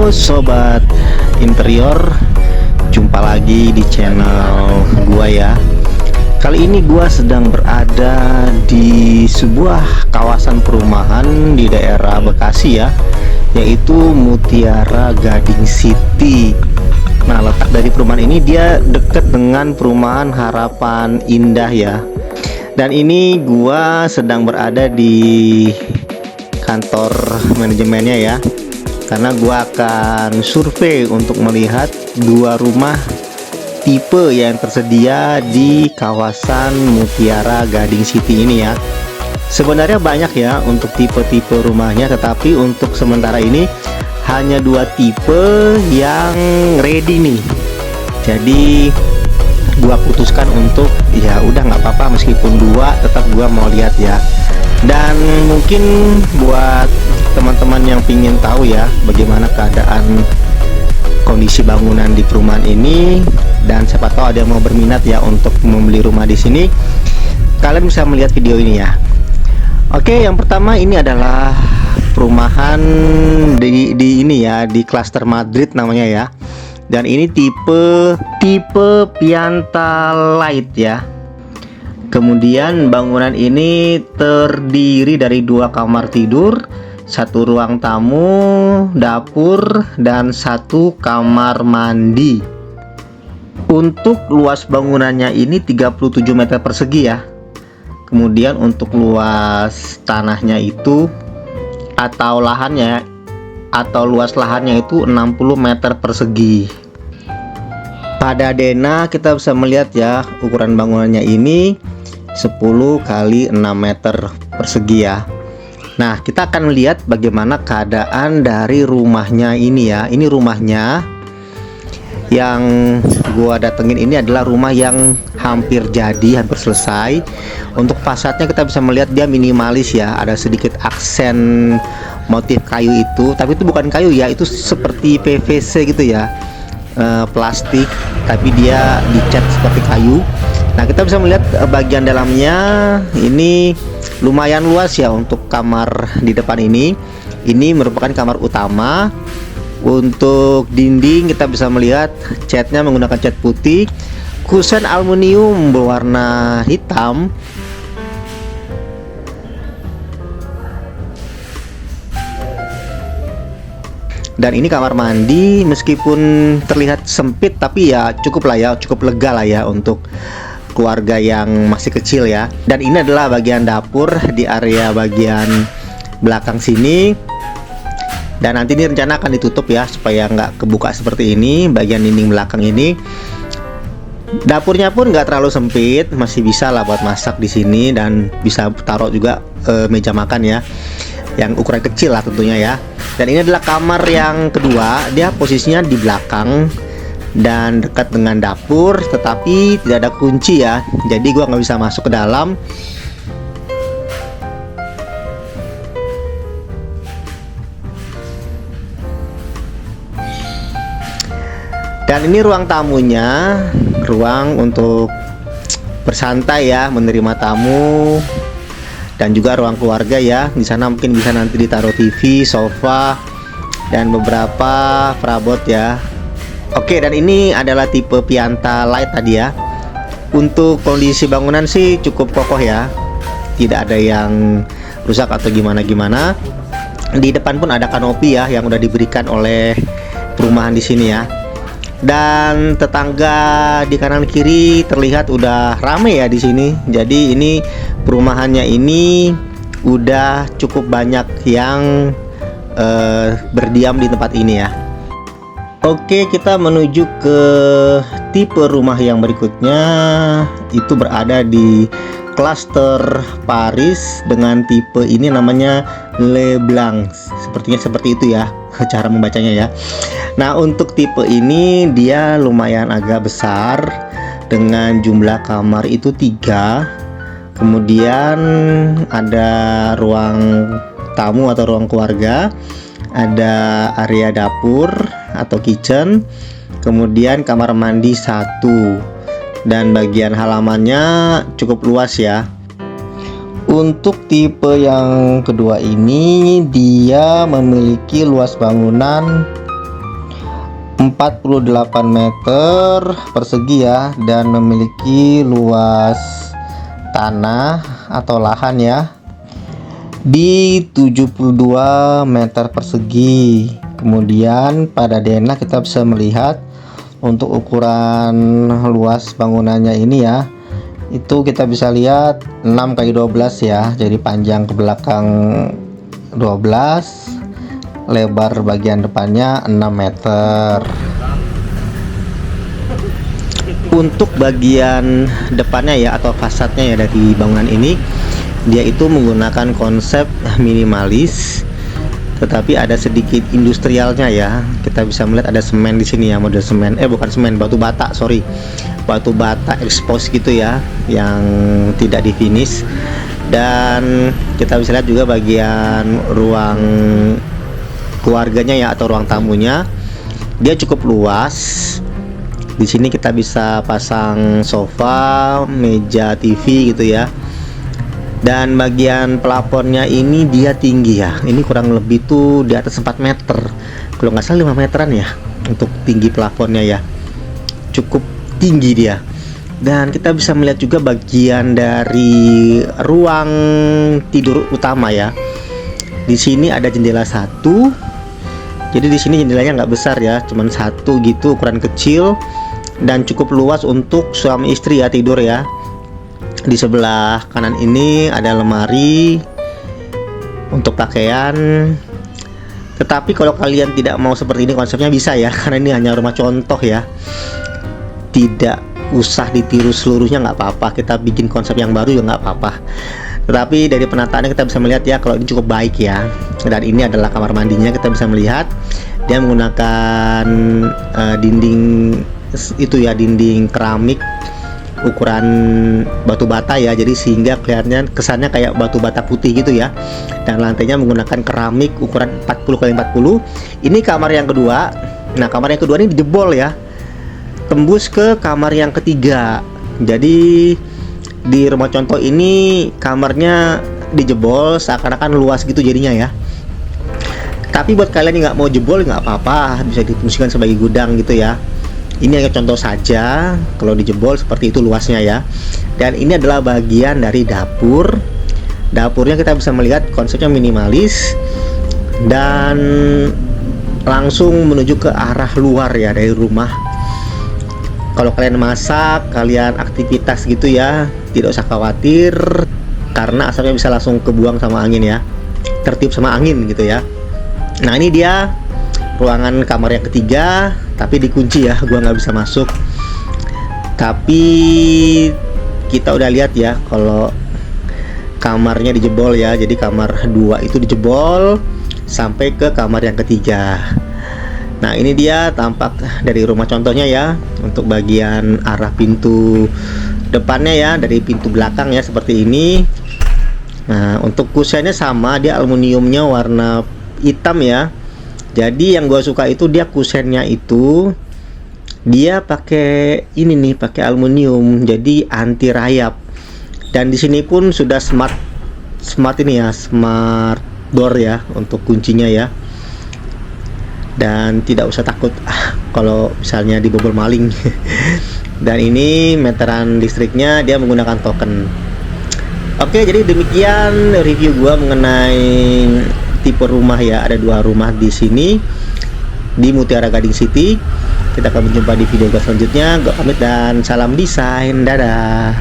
sobat interior, jumpa lagi di channel gua ya. Kali ini gua sedang berada di sebuah kawasan perumahan di daerah Bekasi ya, yaitu Mutiara Gading City. Nah, letak dari perumahan ini dia dekat dengan perumahan Harapan Indah ya. Dan ini gua sedang berada di kantor manajemennya ya, karena gua akan survei untuk melihat dua rumah tipe yang tersedia di kawasan Mutiara Gading City ini ya. Sebenarnya banyak ya untuk tipe-tipe rumahnya, tetapi untuk sementara ini hanya dua tipe yang ready nih. Jadi gua putuskan untuk ya udah nggak apa-apa, meskipun dua tetap gua mau lihat ya. Dan mungkin buat teman-teman yang pingin tahu ya bagaimana keadaan kondisi bangunan di perumahan ini, dan siapa tahu ada yang mau berminat ya untuk membeli rumah di sini, kalian bisa melihat video ini ya. Oke, yang pertama ini adalah perumahan di ini ya, di klaster Madrid namanya ya. Dan ini tipe Pianta Light ya. Kemudian bangunan ini terdiri dari dua kamar tidur, satu ruang tamu, dapur, dan satu kamar mandi. Untuk luas bangunannya ini 37 meter persegi ya. Kemudian untuk luas tanahnya itu atau lahannya atau luas lahannya itu 60 meter persegi. Pada denah kita bisa melihat ya, ukuran bangunannya ini 10 kali 6 meter persegi ya. Nah, kita akan melihat bagaimana keadaan dari rumahnya ini ya. Ini rumahnya yang gua datengin ini adalah rumah yang hampir jadi, hampir selesai. Untuk fasadnya kita bisa melihat dia minimalis ya, ada sedikit aksen motif kayu itu, tapi itu bukan kayu ya, itu seperti PVC gitu ya, plastik, tapi dia dicat seperti kayu. Nah, kita bisa melihat bagian dalamnya ini lumayan luas ya. Untuk kamar di depan ini merupakan kamar utama. Untuk dinding kita bisa melihat catnya menggunakan cat putih, kusen aluminium berwarna hitam. Dan ini kamar mandi, meskipun terlihat sempit tapi ya cukup lah ya, cukup lega lah ya untuk keluarga yang masih kecil ya. Dan ini adalah bagian dapur di area bagian belakang sini. Dan nanti ini rencana akan ditutup ya, supaya nggak kebuka seperti ini. Bagian dinding belakang ini, dapurnya pun nggak terlalu sempit, masih bisa lah buat masak di sini, dan bisa taruh juga meja makan ya, yang ukuran kecil lah tentunya ya. Dan ini adalah kamar yang kedua, dia posisinya di belakang dan dekat dengan dapur, tetapi tidak ada kunci ya, jadi gua nggak bisa masuk ke dalam. Dan ini ruang tamunya, ruang untuk bersantai ya, menerima tamu, dan juga ruang keluarga ya. Di sana mungkin bisa nanti ditaruh TV, sofa, dan beberapa perabot ya. Oke, dan ini adalah tipe Pianta Light tadi ya. Untuk kondisi bangunan sih cukup kokoh ya, tidak ada yang rusak atau gimana-gimana. Di depan pun ada kanopi ya yang udah diberikan oleh perumahan di sini ya. Dan tetangga di kanan kiri terlihat udah rame ya di sini. Jadi ini perumahannya ini udah cukup banyak yang berdiam di tempat ini ya. Oke, kita menuju ke tipe rumah yang berikutnya. Itu berada di klaster Paris dengan tipe ini namanya Leblanc. Sepertinya seperti itu ya cara membacanya ya. Nah, untuk tipe ini dia lumayan agak besar dengan jumlah kamar itu 3. Kemudian ada ruang tamu atau ruang keluarga, ada area dapur atau kitchen, kemudian kamar mandi 1, dan bagian halamannya cukup luas ya. Untuk tipe yang kedua ini dia memiliki luas bangunan 48 meter persegi ya, dan memiliki luas tanah atau lahan ya di 72 meter persegi. Kemudian pada denah kita bisa melihat untuk ukuran luas bangunannya ini ya, itu kita bisa lihat 6x12 ya, jadi panjang ke belakang 12, lebar bagian depannya 6 meter. Untuk bagian depannya ya atau fasadnya ya dari bangunan ini, dia itu menggunakan konsep minimalis tetapi ada sedikit industrialnya ya. Kita bisa melihat ada semen di sini ya, model semen, bukan semen, batu bata, sorry, batu bata expose gitu ya, yang tidak di finish. Dan kita bisa lihat juga bagian ruang keluarganya ya atau ruang tamunya, dia cukup luas. Di sini kita bisa pasang sofa, meja TV gitu ya. Dan bagian plafonnya ini dia tinggi ya, ini kurang lebih tuh di atas 4 meter, kalau nggak salah 5 meteran ya untuk tinggi plafonnya ya, cukup tinggi dia. Dan kita bisa melihat juga bagian dari ruang tidur utama ya. Di sini ada jendela satu, jadi di sini jendelanya nggak besar ya, cuman satu gitu, ukuran kecil dan cukup luas untuk suami istri ya tidur ya. Di sebelah kanan ini ada lemari untuk pakaian. Tetapi kalau kalian tidak mau seperti ini konsepnya bisa ya, karena ini hanya rumah contoh ya, tidak usah ditiru seluruhnya, nggak apa-apa. Kita bikin konsep yang baru ya nggak apa-apa. Tetapi dari penataannya kita bisa melihat ya kalau ini cukup baik ya. Dan ini adalah kamar mandinya, kita bisa melihat dia menggunakan dinding itu ya, dinding keramik ukuran batu bata ya, jadi sehingga kelihatannya kesannya kayak batu bata putih gitu ya. Dan lantainya menggunakan keramik ukuran 40x40. Ini kamar yang kedua. Nah, kamar yang kedua ini dijebol ya, tembus ke kamar yang ketiga. Jadi di rumah contoh ini kamarnya dijebol seakan-akan luas gitu jadinya ya. Tapi buat kalian yang nggak mau jebol nggak apa-apa, bisa difungsikan sebagai gudang gitu ya. Ini hanya contoh saja, kalau dijebol seperti itu luasnya ya. Dan ini adalah bagian dari dapur. Dapurnya kita bisa melihat konsepnya minimalis dan langsung menuju ke arah luar ya dari rumah. Kalau kalian masak, kalian aktivitas gitu ya, tidak usah khawatir karena asapnya bisa langsung kebuang sama angin ya, tertiup sama angin gitu ya. Nah, ini dia ruangan kamar yang ketiga, tapi dikunci ya, gua nggak bisa masuk. Tapi kita udah lihat ya kalau kamarnya dijebol ya, jadi kamar 2 itu dijebol sampai ke kamar yang ketiga. Nah, ini dia tampak dari rumah contohnya ya, untuk bagian arah pintu depannya ya, dari pintu belakang ya seperti ini. Nah, untuk kusennya sama, dia aluminiumnya warna hitam ya. Jadi yang gue suka itu dia kusennya itu dia pakai ini nih, pakai aluminium, jadi anti rayap. Dan di sini pun sudah smart ini ya, smart door ya untuk kuncinya ya. Dan tidak usah takut kalau misalnya dibobol maling. Dan ini meteran listriknya dia menggunakan token. Oke, jadi demikian review gua mengenai tipe rumah ya. Ada 2 rumah di sini di Mutiara Gading City. Kita akan berjumpa di video gua selanjutnya. Gua pamit dan salam desain. Dadah.